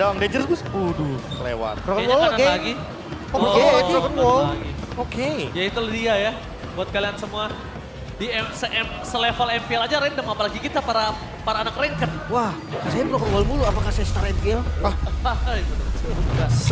Dong, Dangerous Boost. Kelewat. Broken Kayaknya Wall, kanan oke. lagi. Oke, Broken Wall. Oke. Ya itu dia ya, buat kalian semua. Di selevel MPL aja random, apalagi kita para anak ranked. Wah, saya Broken Wall mulu, apakah saya star MPL?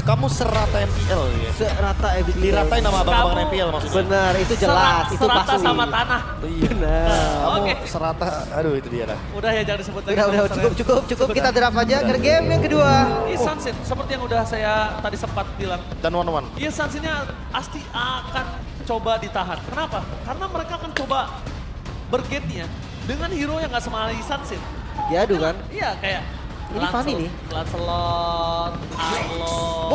Kamu serata MPL ya? Serata MPL. Diratain sama abang-abang Kamu MPL maksudnya. Benar, itu jelas, itu serata pasti. sama tanah. Iya. Benar. Kamu Oke. serata, aduh itu dia dah. Udah ya, jangan disebut lagi. Udah, cukup. Kita draft aja ke game yang kedua. Iya Sunset, seperti yang udah saya tadi sempat bilang. Dan one-one. Iya Sunset-nya pasti akan coba ditahan. Kenapa? Karena mereka akan coba bergate-nya dengan hero yang gak semali Sunset. Diadu kan? Iya kayak Ini Fanny nih. Lancelot, Arlong.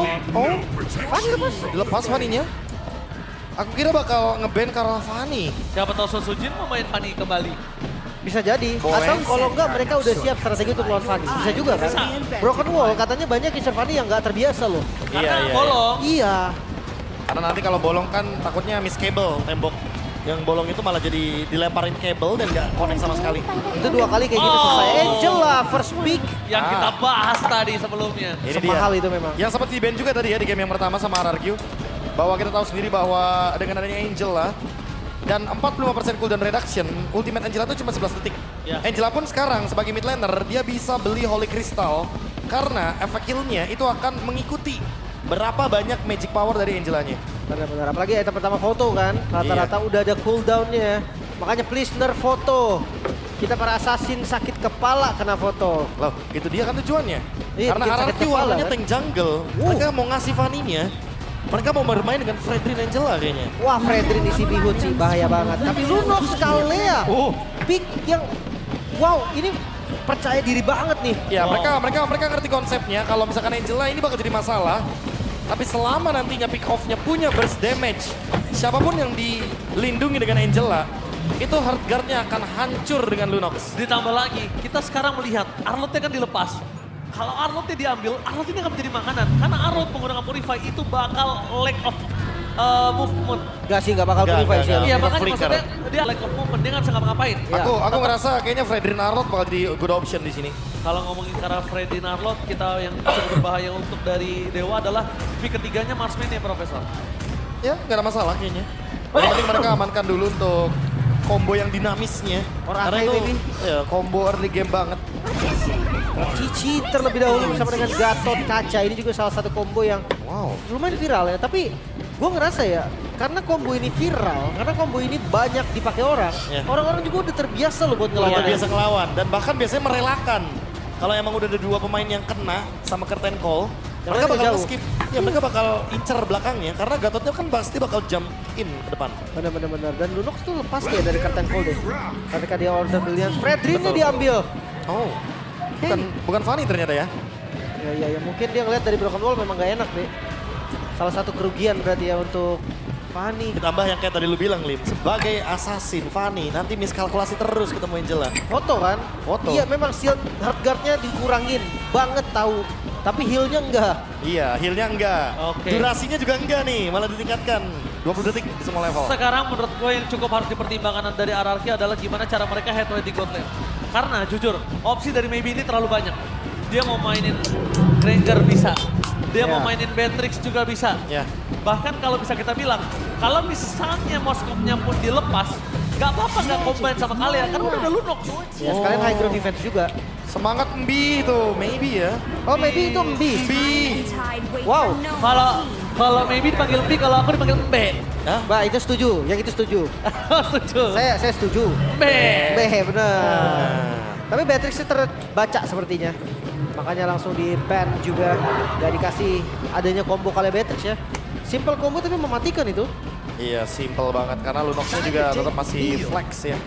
Fanny lepas. Dilepas Fanny-nya. Aku kira bakal nge-ban karena Fanny. Siapa tahu Son Sujin mau main Fanny kembali. Bisa jadi. Boleh. Atau kalau enggak mereka udah siap strategi untuk lawan Fanny. Bisa juga kan? Bisa. Broken Wall katanya banyak user Fanny yang nggak terbiasa loh. Karena bolong. Iya. Karena nanti kalau bolong kan takutnya miss cable tembok. Yang bolong itu malah jadi dilemparin kabel dan nggak connect sama sekali. Itu 2 kali kayak gitu selesai. Angela first pick. Yang kita bahas tadi sebelumnya. Ini Semahal dia. itu memang. Yang sempat di ban juga tadi ya di game yang pertama sama RRQ. Bahwa kita tahu sendiri bahwa dengan adanya Angela dan 45% cooldown reduction, ultimate Angela itu cuma 11 detik. Ya. Angela pun sekarang sebagai mid laner, dia bisa beli Holy Crystal karena efek heal-nya itu akan mengikuti berapa banyak magic power dari Angelanya. Benar-benar. Apalagi item pertama foto kan. Rata-rata udah ada cooldown-nya. Makanya please nerf foto. Kita para assassin sakit kepala kena foto. Loh, itu dia kan tujuannya. Iya, Karena bikin sakit RRQ kepala, warnanya kan? tank jungle, mereka mau ngasih Fanny-nya, mereka mau bermain dengan Fredrin Angela kayaknya. Wah, Fredrin isi bihut sih, bahaya banget. Tapi Lunox Kalea, pick yang wow, ini percaya diri banget nih. Ya, mereka ngerti konsepnya. Kalau misalkan Angela ini bakal jadi masalah. Tapi selama nantinya pick off-nya punya burst damage, siapapun yang dilindungi dengan Angela, itu hard guard-nya akan hancur dengan Lunox. Ditambah lagi, kita sekarang melihat Arlott-nya kan dilepas. Kalau Arlott-nya diambil, Arlott ini akan menjadi makanan. Karena Arlott menggunakan Purify itu bakal lack of movement. Gak sih, gak bakal purify sih. Iya, Bakal makanya flicker. maksudnya dia lack of movement, dia nggak bisa ngapa-ngapain. Ya. Aku ngerasa kayaknya Fredrin Arlott bakal jadi good option di sini. Kalau ngomongin karena Freddy Arlott, kita yang cukup berbahaya untuk dari Dewa adalah pick ketiganya Marksman ya Profesor. Ya, nggak ada masalah kayaknya. Yang penting mereka amankan dulu untuk combo yang dinamisnya. Orang Karena Akai, itu baby. ya, combo early game banget. Cici terlebih dahulu bersama dengan Gatot Kaca. Ini juga salah satu combo yang Wow. lumayan viral ya. Tapi gue ngerasa ya, karena combo ini viral, karena combo ini banyak dipakai orang, Ya. orang-orang juga udah terbiasa loh buat ngelawan. Luar biasa ngelawan dan bahkan biasanya merelakan. Kalau emang udah ada 2 pemain yang kena sama curtain call, Yang mereka lain bakal jauh. skip. Ya mereka bakal incer belakangnya karena Gatotnya kan pasti bakal jump in ke depan. Bener-bener. Dan Lunox tuh lepas kayak dari curtain call deh. Ketika dia order brilliant, Fredrinnya Betul. diambil. Oh, bukan Fanny ternyata ya. Ya, mungkin dia ngeliat dari Broken Wall memang gak enak deh. Salah satu kerugian berarti ya untuk Fanny. Ditambah yang kayak tadi lu bilang, Lim, sebagai assassin Fanny nanti miskalkulasi terus ketemu Angela. Foto kan? Foto. Iya memang shield hard guard-nya dikurangin banget tahu. Tapi heal-nya enggak. Iya, heal-nya enggak. Oke. Durasinya juga enggak nih, malah ditingkatkan 20 detik di semua level. Sekarang menurut gue yang cukup harus dipertimbangkan dari RRQ adalah gimana cara mereka head to head di god lane. Karena jujur, opsi dari Maybe ini terlalu banyak. Dia mau mainin Granger bisa. Dia mau Ya. mainin Beatrix juga bisa. Ya. Bahkan kalau bisa kita bilang, kalau misalnya Moskopnya pun dilepas, gak apa-apa gak combine sama kalian, kan udah ada Lunox. Ya sekalian high ground defense juga. Semangat Mbi itu, maybe ya. Oh maybe itu Mbi. Mbi. Wow. Kalau Maybe dipanggil B, kalau aku dipanggil Mbe. Hah? Mbak itu setuju, yang itu setuju. Setuju. Saya setuju. Mbe. Bener. Nah. Tapi Beatrixnya terbaca sepertinya. Makanya langsung di ban juga. Gak dikasih adanya combo kali Beatrix ya. Simple combo tapi mematikan itu. Iya, simple banget karena Lunox-nya juga tetap masih flex ya.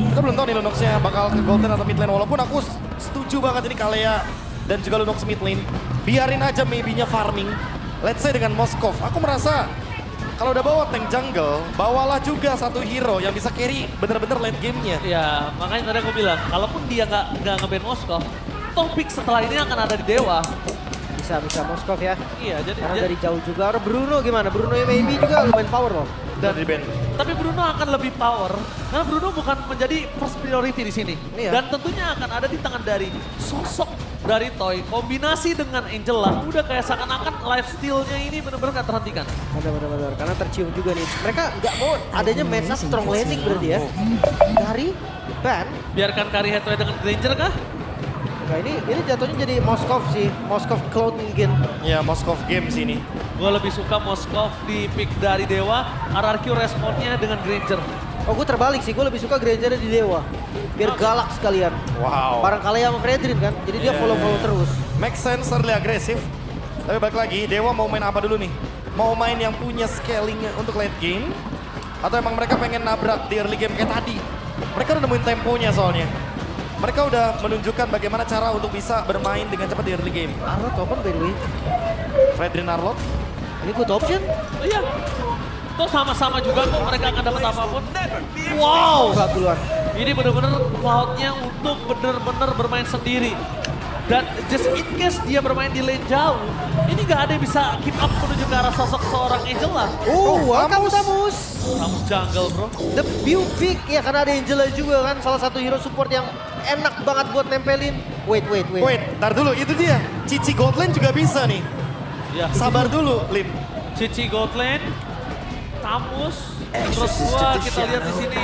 Kita belum tahu nih Lunox-nya bakal ke gold lane atau mid lane, walaupun aku setuju banget ini Kalea dan juga Lunox mid lane. Biarin aja maybe-nya farming. Let's say dengan Moskov, aku merasa kalau udah bawa tank jungle, bawalah juga satu hero yang bisa carry bener-bener late game-nya. Ya, makanya tadi aku bilang, kalaupun dia nggak nge-ban Moskov, topik setelah ini akan ada di Dewa. Bisa Moskov ya. Iya, jadi Karena dari jauh juga. Orang Bruno gimana? Bruno maybe juga lumayan power loh. Dan di band. tapi Bruno akan lebih power karena Bruno bukan menjadi first priority di sini. Iya. Dan tentunya akan ada di tangan dari sosok dari Toy, kombinasi dengan Angela, udah kayak seakan-akan lifesteal-nya ini benar-benar gak terhentikan. Benar-benar, karena tercium juga nih. Mereka nggak mau adanya match up strong landing berarti ya. Dari ban. Biarkan carry head to head dengan Granger kah? Nah ini jatuhnya jadi Moskov sih. Moskov clone mungkin. Ya, Moskov Games ini. Gue lebih suka Moskov di pick dari Dewa, RRQ responnya dengan Granger. Oh gue terbalik sih, gue lebih suka Granger di Dewa. Biar galak sekalian. Wow. Barang kali sama Fredrin kan, jadi dia follow-follow terus. Make sense, early agresif. Tapi balik lagi, Dewa mau main apa dulu nih? Mau main yang punya scaling untuk late game? Atau emang mereka pengen nabrak di early game kayak tadi? Mereka udah nemuin temponya soalnya. Mereka udah menunjukkan bagaimana cara untuk bisa bermain dengan cepat di early game. Arlot open by the way. Fredrin Arlot. Ini good option. Oh iya, toh sama-sama juga kok mereka akan dapat apapun. Wow, Buka duluan. ini benar-benar Cloud-nya untuk benar-benar bermain sendiri. Dan just in case dia bermain di lane jauh, ini gak ada yang bisa keep up menuju ke arah sosok seorang Angela. Welcome Tamus. Tamus jungle bro. The view pick ya karena ada Angela juga kan, salah satu hero support yang enak banget buat nempelin. Wait. Wait, ntar dulu, itu dia. Cici Goldland juga bisa nih. Ya. Sabar dulu, Lim. Cici Gold Lane, Tamus, terus gua kita lihat di sini.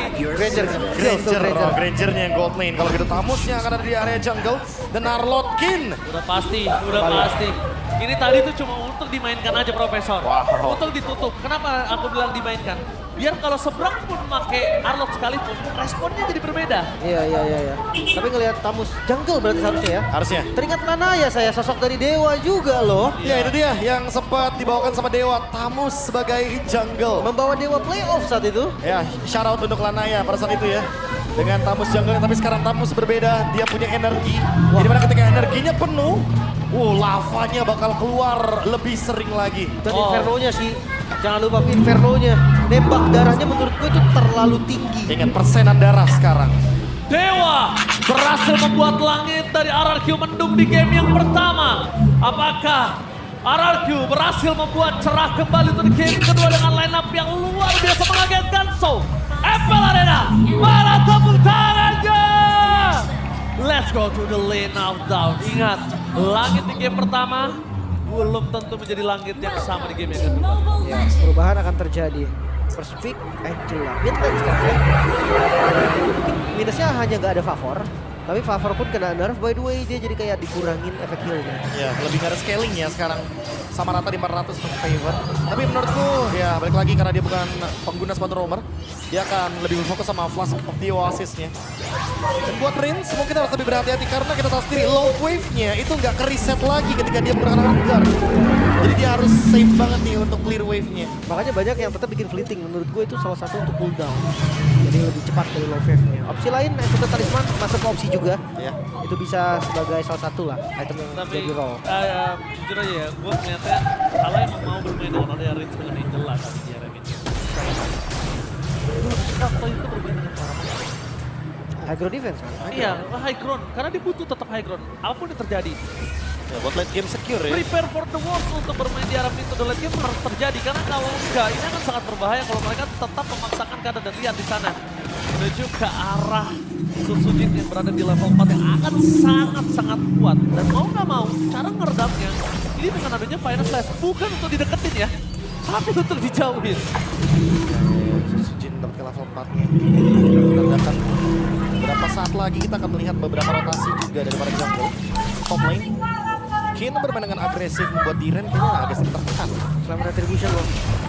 Grangernya yang gold lane. Kalau gitu Tamusnya akan ada di area jungle. Dan Arlotkin. Udah pasti. Ini tadi tuh cuma untuk dimainkan aja Profesor. Wow. Untuk ditutup. Kenapa aku bilang dimainkan? Biar kalau seberang pun pakai Arlot sekalipun, responnya jadi berbeda. Iya. Tapi ngelihat Tamus jungle berarti harusnya ya. Harusnya. Teringat mana ya saya sosok dari Dewa juga loh. Ya itu dia yang sempat dibawakan sama Dewa. Tamus sebagai jungle. Membawa Dewa playoff saat itu. Ya, shout out untuk Lanaya pada saat itu ya. Dengan Tamus jungle, tapi sekarang Tamus berbeda. Dia punya energi. Jadi mana ketika energinya penuh, lavanya bakal keluar lebih sering lagi. Dan Inferno-nya sih. Jangan lupa Inferno-nya. Nembak darahnya menurut gue itu terlalu tinggi. Ingat persenan darah sekarang. Dewa berhasil membuat langit dari RRQ mendung di game yang pertama. Apakah RRQ berhasil membuat cerah kembali untuk game kedua dengan line up yang luar biasa mengagetkan? So, FPL Arena, mana tepuk tangannya? Let's go to the lane now down. Ingat, langit di game pertama belum tentu menjadi langit yang sama di game yang kedua. Ya, perubahan akan terjadi. First pick, Angela. Midlane sekarang ya. Minusnya hanya nggak ada favor. Tapi favor pun kena nerf, by the way dia jadi kayak dikurangin efek heal-nya. Ya, lebih nggak ada scaling ya sekarang. Sama rata di 400 untuk favor. Tapi menurutku ya balik lagi karena dia bukan pengguna sepatu roamer. Dia akan lebih berfokus sama Flask of the Oasis-nya. Dan buat Rince mungkin harus lebih berhati-hati karena kita tahu sendiri low wave-nya itu nggak ke-reset lagi ketika dia menggunakan hardguard. Jadi dia harus safe banget nih untuk clear wave-nya. Makanya banyak yang tetap bikin fleeting. Menurut gue itu salah satu untuk cooldown. Jadi lebih cepat dari low wave-nya. Opsi lain, Executor Talisman masuk ke opsi juga. Ya. Itu bisa sebagai salah satu lah item yang Tapi jadi roll. jujur aja ya, gue ngeliatnya kalau emang mau bermain dengan area range dengan Angela tapi dia remit. Atau itu bermain dengan Paramount. High ground defense kan? Iya, high ground. Karena dia butuh tetap high ground. Apapun yang terjadi. Ya, buat late game secure ya. Prepare for the worst untuk bermain di arah mid to the late game harus terjadi. Karena kalau enggak, ini akan sangat berbahaya kalau mereka tetap memaksakan keadaan dan lihat di sana. Menuju ke arah Susujin yang berada di level 4 yang akan sangat-sangat kuat. Dan mau nggak mau, cara ngeredamnya ini dengan adanya Final Slash. Bukan untuk dideketin ya, tapi untuk dijauhin. Sujin dapat ke level 4-nya. Menandakan beberapa saat lagi kita akan melihat beberapa rotasi juga dari para jungle. Top lane. Kin bermain dengan agresif membuat Diren kayaknya agak sedikit tertekan. Selain retribution loh.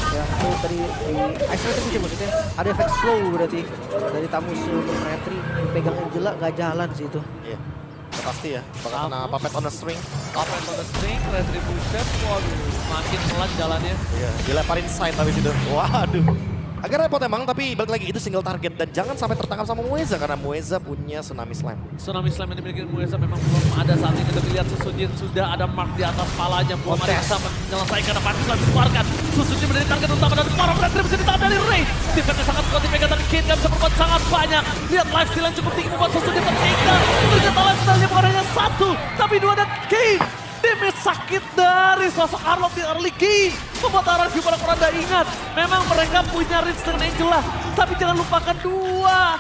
Ya itu tadi di Ice Retribution maksudnya. Ada efek slow berarti. Dari Tamus untuk retri. Pegang Angela gak jalan sih itu. Iya. Ya, pasti ya. Bakal kena puppet on the string. Puppet on the string, retribution, waduh, makin pelan jalannya. Iya. Dilemparin side habis itu. Waduh. Agak repot emang, tapi balik lagi itu single target. Dan jangan sampai tertangkap sama Mueza karena Mueza punya Tsunami Slam. Tsunami Slam yang dimiliki Mueza memang belum ada saat ini. Kita lihat Susujin sudah ada mark di atas palanya. Belum ada yang bisa menyelesaikan apa yang telah dikeluarkan. Susujin menjadi target utama dan para retribusi ditahan dari Ray. Defense sangat kuat dipegang dari Kin, gak bisa berbuat sangat banyak. Lihat lifesteal yang cukup tinggi membuat Susujin tertinggal. Ternyata lifesteal-nya bukan hanya satu, tapi dua dan King. Damage sakit dari sosok Arlot di early game. Membuat RRQ para Kuranda ingat. Memang mereka punya reach dengan Angela. Tapi jangan lupakan dua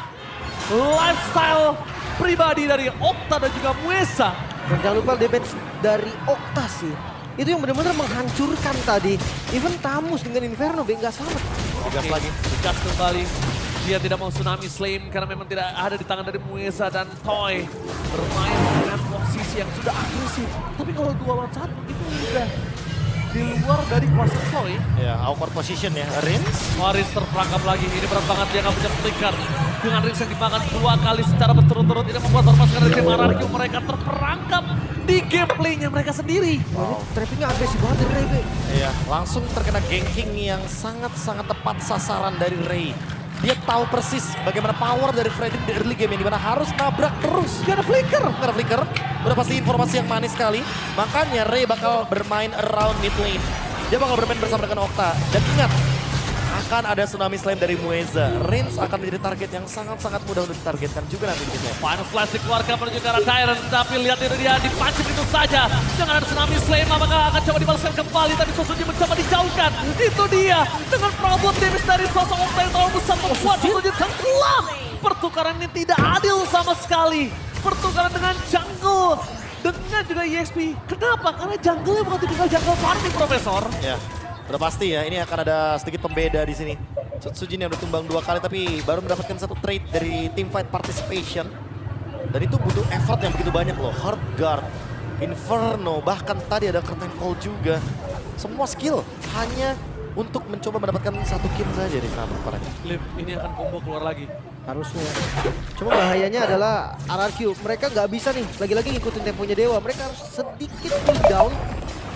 lifestyle pribadi dari Okta dan juga Mueza. Dan jangan lupa damage dari Okta sih. Itu yang benar-benar menghancurkan tadi. Even Tamus dengan Inferno, nggak selamat. Digas lagi. Digas kembali. Dia tidak mau Tsunami Flame karena memang tidak ada di tangan dari Mueza dan Toy. Bermain dengan posisi yang sudah agresif. Tapi kalau 2 lawan 1 itu udah di luar dari kuasa Toy. Ya, awkward position ya. Rins. Rins terperangkap lagi. Ini berat banget dia nggak punya flicker. Dengan Rins yang dimakan 2 kali secara berturut-turut. Ini membuat terpaksa dari tim RRQ mereka terperangkap di gameplaynya mereka sendiri. Wow. Trappingnya agresif banget dari Ray. Iya, langsung terkena ganking yang sangat-sangat tepat sasaran dari Ray. Dia tahu persis bagaimana power dari Freddy di early game yang dimana harus nabrak terus. Gak ada flicker. Gak ada flicker. Udah pasti informasi yang manis sekali. Makanya Ray bakal bermain around mid lane. Dia bakal bermain bersama dengan Okta. Dan ingat, akan ada Tsunami Slam dari Mueza. Rins akan menjadi target yang sangat-sangat mudah untuk ditargetkan juga nanti di game. Final Flash dikeluarkan menuju ke arah Tyrant, tapi lihat itu dia dipancing itu saja. Dengan ada Tsunami Slam, apakah akan coba dibalaskan kembali, tapi Sosuji mencoba dijauhkan. Itu dia, dengan problem damage dari sosok Okta yang terlalu besar membuat Sosuji tenggelam. Pertukaran ini tidak adil sama sekali. Pertukaran dengan jungle, dengan juga EXP. Kenapa? Karena jungle-nya bukan tipikal jungle farming, Profesor. Ya. Udah pasti ya, ini akan ada sedikit pembeda di sini. Sujin yang udah tumbang 2 kali tapi baru mendapatkan 1 trade dari teamfight participation. Dan itu butuh effort yang begitu banyak loh. Heartguard, Inferno, bahkan tadi ada Curtain Call juga. Semua skill hanya untuk mencoba mendapatkan 1 kill saja di sana mereka. Liv, ini akan combo keluar lagi. Harusnya. Cuma bahayanya adalah RRQ. Mereka nggak bisa nih lagi-lagi ngikutin temponya Dewa. Mereka harus sedikit cool down.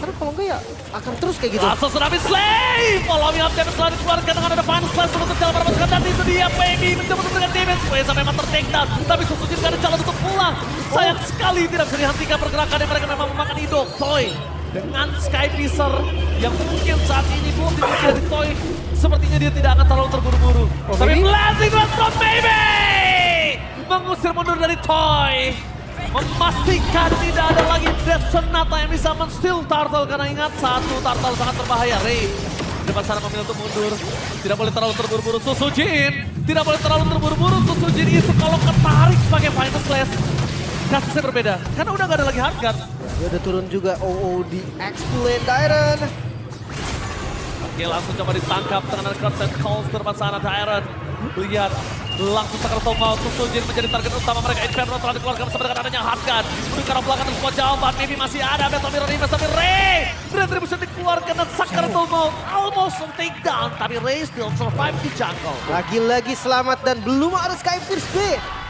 Karena kalau enggak ya akan terus kayak gitu. Langsung Tsunami Slave! Following up damage setelah dikeluarkan dengan ada Final Flash menutup jalan para pasukan. Dan itu dia, Baby mencoba untuk dengan damage. Mueza memang ter-take down, tapi Sosuji tidak ada jalan untuk pulang. Sayang sekali tidak bisa dihentikan pergerakan yang mereka memang memakan hidup. Toy dengan Sky Piercer yang mungkin saat ini belum dimiliki dari Toy. Sepertinya dia tidak akan terlalu terburu-buru. Tapi Blazing Blast from Baby! Mengusir mundur dari Toy. Memastikan tidak ada lagi Death Sonata yang bisa men-steal Turtle. Karena ingat, 1 Turtle sangat berbahaya. Ray di depan sana memilih untuk mundur. Tidak boleh terlalu terburu-buru Susujin. Tidak boleh terlalu terburu-buru Susujin itu kalau ketarik pakai Final Slash. Kasusnya berbeda, karena udah gak ada lagi Heartguard. Dia udah turun juga OOD X-Lane Tyrant. Oke, langsung coba ditangkap dengan Curtain Calls di depan sana Tyrant. Lihat, langsung Sakrato mau Susujin menjadi target utama mereka. Inferno telah dikeluarkan bersama dengan adanya Heartguard. Menuju ke arah belakang dan semua jauh, Maybe masih ada. Battle Mirror Remus, tapi Ray Retribution dikeluarkan dan Sakrato mau almost take down. Tapi Ray still survive di jungle. Lagi-lagi selamat dan belum ada Sky Pierce B.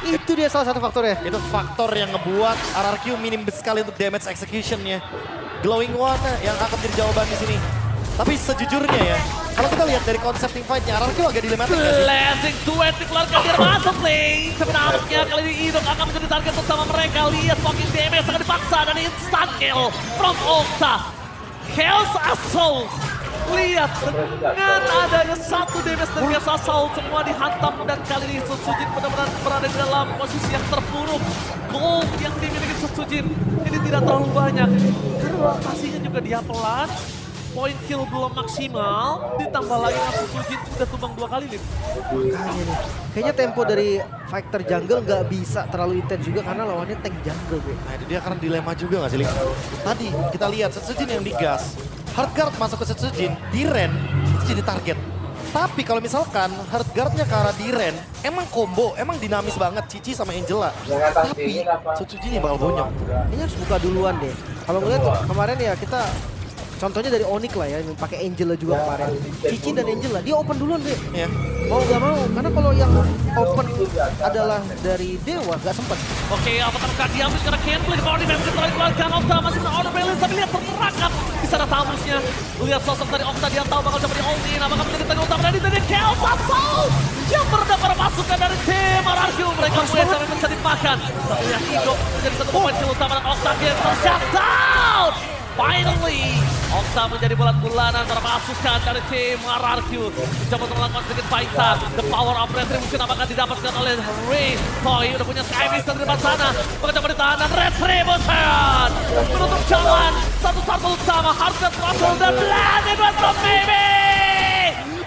Itu dia salah satu faktornya. Itu faktor yang ngebuat RRQ minim sekali untuk damage execution-nya. Glowing One yang akan jadi jawaban di sini. Tapi sejujurnya ya, kalau kita lihat dari konsep team fight-nya, RRQ agak dilematik nggak sih? Blazing Duet dikeluarkan dia masuk lane. Sebenarnya kali ini Idok akan menjadi target utama mereka. Lihat fucking damage sangat dipaksa dan instant kill from Okta. Chaos Assault. Lihat dengan adanya 1 damage dari Chaos Assault semua dihantam dan kali ini Susujin benar-benar berada di dalam posisi yang terpuruk. Gold yang dimiliki Susujin ini tidak terlalu banyak karena lokasinya juga dia pelan. Point kill belum maksimal, ditambah lagi Susujin udah tumbang 2 kali nih. Makanya nih, kayaknya tempo dari fighter jungle nggak bisa terlalu intens juga karena lawannya tank jungle. Nah itu dia karena dilema juga nggak sih, Ling? Tadi kita lihat Setsujin yang digas, Heartguard masuk ke Setsujin, Diren itu jadi target. Tapi kalau misalkan Heartguard-nya ke arah Diren, emang combo, emang dinamis banget Cici sama Angela. Tapi Setsujin yang bakal bonyok. Ini harus buka duluan deh. Kalau ngeliat kemarin ya kita contohnya dari Onyx lah ya, yang pakai Angela juga kemarin. Cici dan Angela, dia open duluan deh. Ya. Mau gak mau, karena kalau yang open adalah dari Dewa, gak sempet. Oke, Avatar Card diambil karena Kenplay di bawah defense setelah dikeluarkan. Okta masih dengan order balance, tapi lihat terperangkap di sana Tamusnya. Lihat sosok dari Okta, dia tahu bakal coba di-hold-in. Apakah menjadi tengah utama dari Chaos Assault yang meredam para pasukan dari tim RRQ. Mereka mulai sampai bisa dimakan. Tapi lihat Idok menjadi satu pemain kill utama dan Okta dia shutdown. Finally, Okta menjadi bulan-bulanan para pasukan dari tim RRQ. Mencoba untuk melakukan sedikit fighter. The power of retribution apakah didapatkan oleh Ray. Toy udah punya Sky Beast di depan sana. Mencoba ditahan dan retribution menutup jalan. Satu turtle utama, Heartguard Russell dan Blazing Blast from Baby.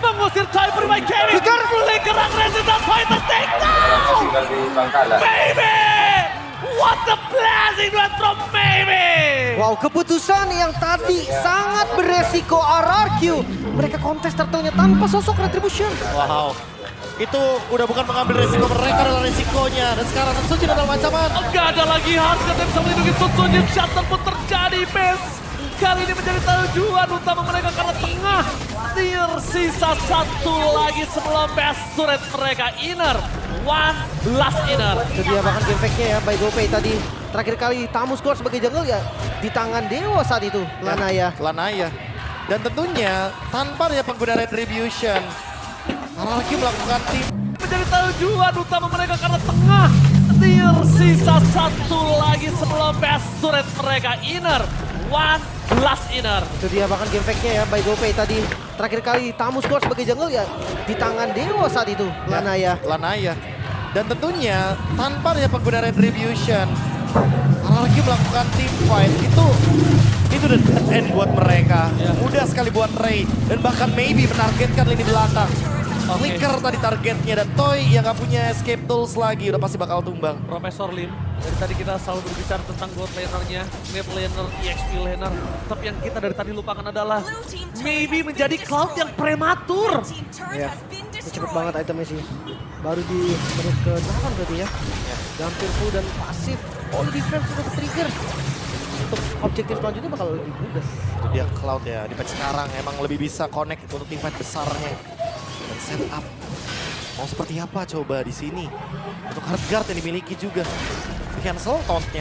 Mengusir Toy bermain Kevin. Flicker and resistance fighter take down. Baby! What a blessing from Maybe! Wow, keputusan yang tadi sangat beresiko RRQ. Mereka kontes turtle-nya tanpa sosok Retribution. Wow. Itu udah bukan mengambil resiko, mereka adalah resikonya. Dan sekarang Setsujin adalah ancaman. Enggak ada lagi harga yang bisa melindungi Setsujin. Shutter pun terjadi, Bes. Kali ini menjadi tujuan utama mereka karena tengah. Tersisa satu lagi sebelum best turret mereka. Inner. One last inner. Itu dia bahkan game fake-nya ya, by GoPay tadi. Terakhir kali Tamu keluar sebagai jungle ya di tangan Dewa saat itu, Lanaya. Lanaya. Dan tentunya tanpa dia pengguna Retribution, RRQ melakukan tim. Menjadi tujuan utama mereka karena tengah. Tersisa satu lagi sebelum best turret mereka. Inner. One last inner. Itu dia bahkan game fake-nya ya, by GoPay tadi. Terakhir kali Tamu keluar sebagai jungle ya di tangan Dewa saat itu, Lanaya. Lanaya. Dan tentunya tanpa dia pengguna Retribution, RRQ melakukan team fight. Itu the end buat mereka. Mudah sekali buat Ray. Dan bahkan Maybe menargetkan lini belakang. Flicker tadi targetnya, dan Toy yang gak punya escape tools lagi udah pasti bakal tumbang. Profesor Lim, dari tadi kita selalu berbicara tentang gold laner-nya, mid laner, EXP laner. Tapi yang kita dari tadi lupakan adalah Maybe menjadi Cloud yang prematur. Ya, ini cepet banget itemnya sih. Baru di menit ke-8 berarti ya. Hampir full dan pasif. All defense sudah trigger. Untuk objektif selanjutnya bakal lebih mudah. Itu dia Cloud ya, di patch sekarang emang lebih bisa connect untuk tim fight besarnya. Dan setup mau seperti apa coba di sini untuk hard guard yang dimiliki juga. Cancel tauntnya.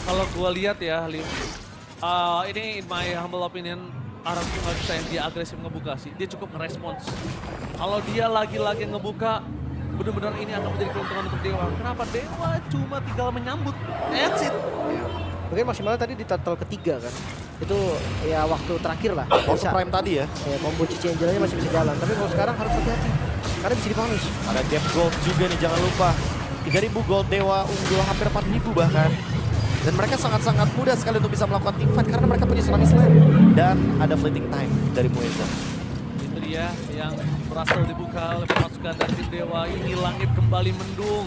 Kalau gua lihat ya, Lim, ini in my humble opinion, RRQ nggak bisa yang dia agresif ngebuka sih. Dia cukup ngerespons. Kalau dia lagi-lagi ngebuka, benar-benar ini akan menjadi keuntungan untuk Dewa. Kenapa? Dewa cuma tinggal menyambut. That's it. Mungkin maksimalnya tadi di turtle ketiga kan. Itu ya waktu terakhir lah. Waktu prime tadi ya. Ya, combo Cici Angelnya masih bisa jalan. Tapi kalau sekarang harus hati-hati. Karena bisa dipunish. Ada gap gold juga nih, jangan lupa. 3.000 gold Dewa, unggul hampir 4.000 bahkan. Dan mereka sangat-sangat mudah sekali untuk bisa melakukan team fight karena mereka punya Tsunami Slam. Dan ada fleeting time dari Mueza. Itu dia yang berhasil dibuka oleh pasukan dari tim Dewa. Ini langit kembali mendung.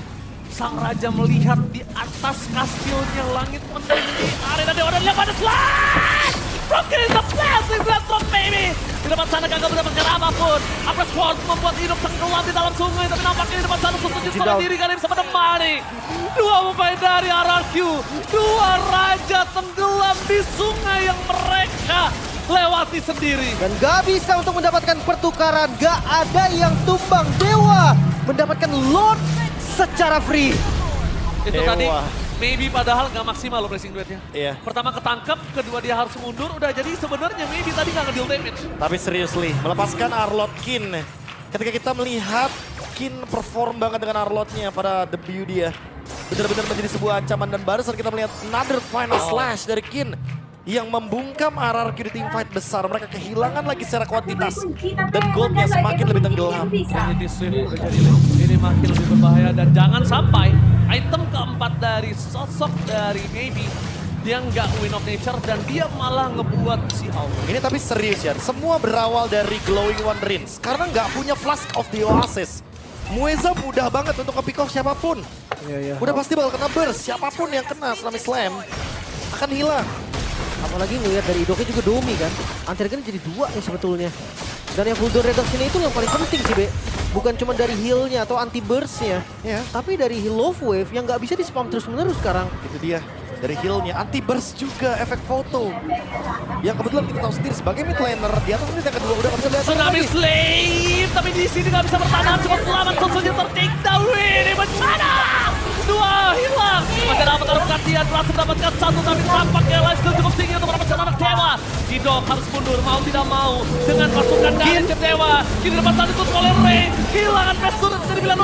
Sang Raja melihat di atas kastilnya langit mendung di arena Dewa, dan lihat pada slash! Broken is a blessing from Maybe. Di depan sana gagal mendapatkan apapun. Apres Sword membuat hidup tenggelam di dalam sungai, tapi nampaknya di depan sana Setsujin salah diri kali bisa menemani. Dua pemain dari RRQ, dua raja tenggelam di sungai yang mereka lewati sendiri. Dan gak bisa untuk mendapatkan pertukaran. Gak ada yang tumbang. Dewa mendapatkan Lord secara free. Itu Dewa. tadi Maybe padahal nggak maksimal loh pressing duetnya. Iya. Pertama ketangkep, kedua dia harus mundur. Udah jadi sebenarnya Maybe tadi nggak nge-deal damage. Tapi seriously, melepaskan Arlott Kin. Ketika kita melihat Kin perform banget dengan Arlottnya pada debut dia. Benar-benar menjadi sebuah ancaman, dan baru saat kita melihat another final slash dari Kin. Yang membungkam RRQ di team fight besar. Mereka kehilangan lagi secara kuantitas. Dan goldnya semakin lebih tenggelam. Jadi Swift udah jadi ini makin lebih berbahaya, dan jangan sampai item keempat dari sosok dari Maybe dia nggak win of nature dan dia malah ngebuat si Hao. Ini tapi serius ya, semua berawal dari Glowing One Rinse. Karena nggak punya Flask of the Oasis. Mueza mudah banget untuk nge-pick off siapapun. Iya. Udah pasti bakal kena burst, siapapun yang kena Tsunami Slam akan hilang. Apalagi ngelihat dari Idoki juga Domi kan. Anti-Regen jadi dua nih sebetulnya. Dan yang Full Door Reduction itu yang paling penting sih, Be. Bukan cuma dari heal-nya atau anti-burst-nya. Ya. Tapi dari heal Love Wave yang nggak bisa di-spam terus-menerus sekarang. Itu dia. Dari heal-nya, anti-burst juga, efek foto. Yang kebetulan kita tahu sendiri sebagai mid laner, di atas menit yang kedua udah nggak bisa lihat Tsunami lagi. Slave, tapi di sini nggak bisa bertahan cukup lama. Setsujin ter-take down, ini bencana. Dua hilang. Masih dapat menemukan dia, berhasil mendapatkan satu, tapi tampaknya life steal cukup tinggi untuk mendapatkan anak Dewa. Gidok harus mundur, mau tidak mau. Dengan pasukan dari tim Dewa. Kini depan saat itu oleh Ray. Kehilangan Pestur, jadi bilang